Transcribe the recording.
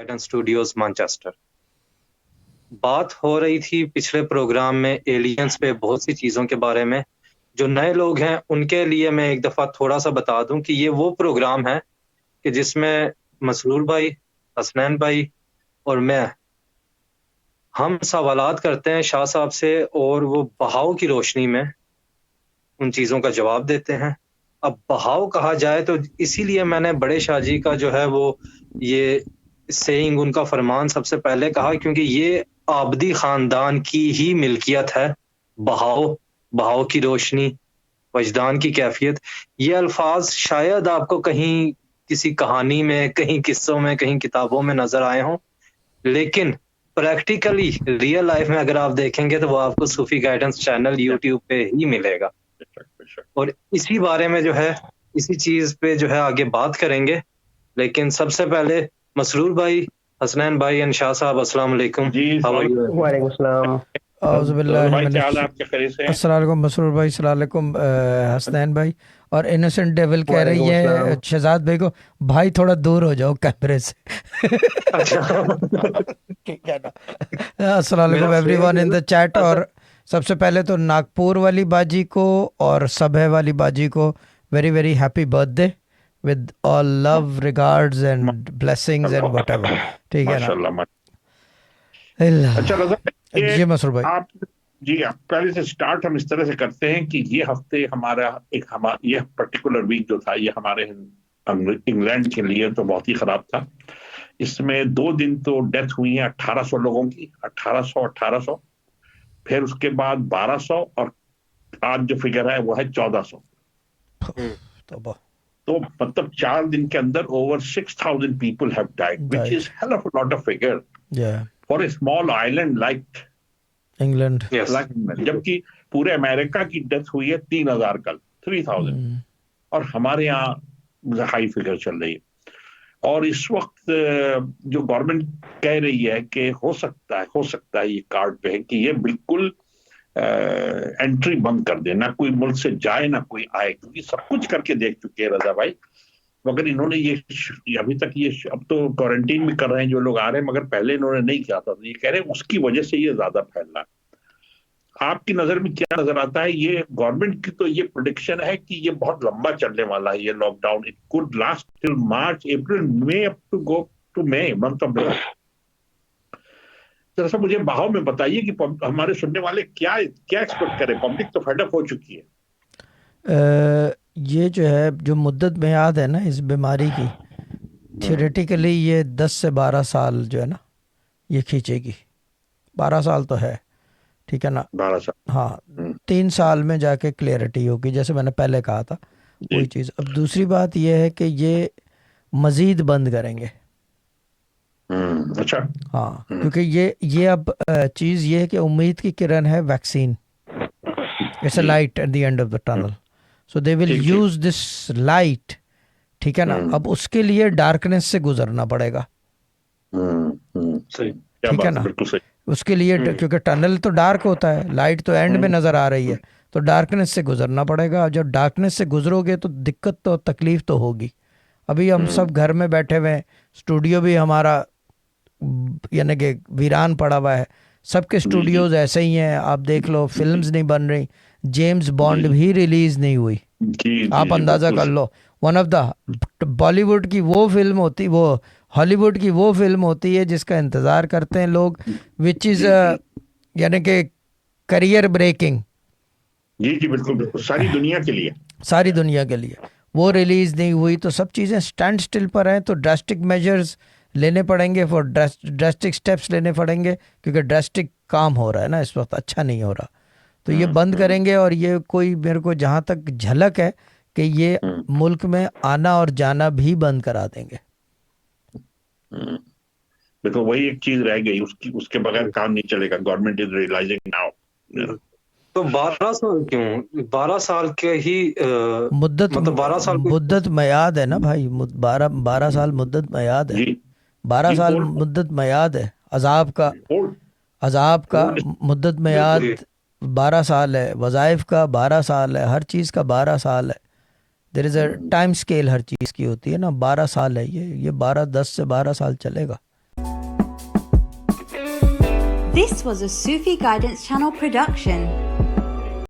Guidance studios Manchester. बात हो रही थी पिछले प्रोग्राम में एलियंस पे, बहुत सी चीज़ों के बारे में। जो नए लोग हैं उनके लिए मैं एक दफ़ा थोड़ा सा बता दूं कि ये वो प्रोग्राम है कि जिसमें मसरूर भाई, हसनैन भाई और मैं, हम सवालात करते हैं शाह साहब से और वो बहाव की रोशनी में उन चीज़ों का जवाब देते हैं। अब बहाव कहा जाए तो इसीलिए मैंने बड़े शाह जी का जो है वो ये सेइंग, उनका फरमान सबसे पहले कहा, क्योंकि ये आबदी खानदान की ही मिल्कियत है। बहाव, बहाव की रोशनी, वजदान की कैफियत, ये अल्फाज शायद आपको कहीं किसी कहानी में, कहीं किस्सों में, कहीं किताबों में नजर आए हों, लेकिन प्रैक्टिकली रियल लाइफ में अगर आप देखेंगे तो वो आपको सूफी गाइडेंस चैनल यूट्यूब पे ही मिलेगा। और इसी बारे में जो है, इसी चीज पे जो है आगे बात करेंगे। लेकिन सबसे पहले मसरूर भाई, हसनैन भाई एंड शाह साहब, अस्सलाम वालेकुम। जी वालेकुम सलाम। अस्सलाम वालेकुम मसरूर भाई, अस्सलाम वालेकुम हसनैन भाई। और इनोसेंट डेविल कह रही है शहजाद भाई को, भाई थोड़ा दूर हो जाओ कैमरे से। ठीक है ना। अस्सलाम वालेकुम एवरीवन इन द चैट। और सबसे पहले तो नागपुर वाली बाजी को और सबह वाली बाजी को very very happy birthday with all love regards and blessings and whatever. ठीक है ना। अच्छा रज़ा, जी मसरूर भाई, आप पहले से स्टार्ट हम इस तरह से करते हैं कि ये हफ्ते ये पर्टिकुलर वीक जो था, ये हमारे इंग्लैंड के लिए तो बहुत ही खराब था। इसमें 2 दिन तो डेथ हुई है 1800 लोगों की, 1800। फिर उसके बाद 1200 और आज जो फिगर है वो है 1400। तो मतलब 4 दिन के अंदर over 6000 people have died, which is hell of a lot of figure for a small island like England. जबकि पूरे अमेरिका की डेथ हुई है 3000 कल, 3000। और हमारे यहाँ हाई फिगर चल रही है। और इस वक्त जो गवर्नमेंट कह रही है कि हो सकता है ये कार्ड पे है कि ये बिल्कुल एंट्री बंद कर दे, ना कोई मुल्क से जाए ना कोई आए, क्योंकि सब कुछ करके देख चुके हैं रजा भाई। मगर इन्होंने ये अभी तक ये, अब तो क्वारंटीन भी कर रहे हैं जो लोग आ रहे हैं, मगर पहले इन्होंने नहीं किया था। तो ये कह रहे हैं उसकी वजह से ये ज्यादा फैल रहा है। आपकी नजर में क्या नजर आता है? ये गवर्नमेंट की तो ये प्रेडिक्शन है कि ये बहुत लंबा चलने वाला है ये lockdown. It could last till March, April, May, up to go to May, month of May. जरा सा मुझे बहाव में बताइए कि हमारे सुनने वाले क्या एक्सपेक्ट करें। पब्लिक तो फेडअप हो चुकी है। ये जो है, जो मुद्दत मियाद है ना इस बीमारी की, थियोरेटिकली ये 10 से 12 साल जो है ना ये खींचेगी। 12 साल तो है, ठीक है ना। 12 साल, हाँ, 3 साल में जाके क्लियरिटी होगी, जैसे मैंने पहले कहा था वही चीज़। अब दूसरी बात ये है कि ये मज़ीद बंद करेंगे। अच्छा। हाँ, क्योंकि ये अब चीज़ ये है कि उम्मीद की किरण है vaccine. It's a light at the end of the tunnel, so they will use this light, ठीक है ना। अब उसके लिए डार्कनेस से गुजरना पड़ेगा, ठीक है ना। उसके लिए क्योंकि टनल तो डार्क होता है, लाइट तो एंड में नजर आ रही है, तो डार्कनेस से गुजरना पड़ेगा। जब डार्कनेस से गुजरोगे तो दिक्कत तो, तकलीफ तो होगी। अभी हम सब घर में बैठे हुए हैं, स्टूडियो भी हमारा यानी कि वीरान पड़ा हुआ है। सबके स्टूडियोज ऐसे ही हैं। आप देख लो, फिल्म्स नहीं बन रही, जेम्स बॉन्ड भी रिलीज नहीं हुई। आप अंदाजा कर लो, वन ऑफ द बॉलीवुड की वो फिल्म होती, वो हॉलीवुड की वो फिल्म होती है जिसका इंतजार करते हैं लोग, विच इज यानी कि करियर ब्रेकिंग। जी बिल्कुल, सारी दुनिया के लिए वो रिलीज नहीं हुई। तो सब चीज़ें स्टैंड स्टिल पर हैं। तो ड्रास्टिक मेजर्स लेने पड़ेंगे, फॉर ड्रास्टिक स्टेप्स लेने पड़ेंगे, क्योंकि ड्रास्टिक काम हो रहा है ना इस वक्त, अच्छा नहीं हो रहा। तो ये बंद करेंगे। और ये कोई, मेरे को जहाँ तक झलक है कि ये मुल्क में आना और जाना भी बंद करा देंगे। देखो वही एक चीज रह गई, उसके बगैर काम नहीं चलेगा। Government is realising now. तो 12 साल क्यों? 12 साल के ही मुद्दत, मतलब 12 साल मुद्दत मयाद है ना भाई। 12 साल मुद्दत मयाद है। 12 साल मुद्दत मयाद है। अजाब का मुद्दत मयाद 12 साल है। वज़ाइफ का 12 साल है। हर चीज़ का 12 साल है। There is a time scale हर चीज़ की होती है ना। 12 साल है ये 10 से 12 साल चलेगा। This was a Sufi Guidance Channel production.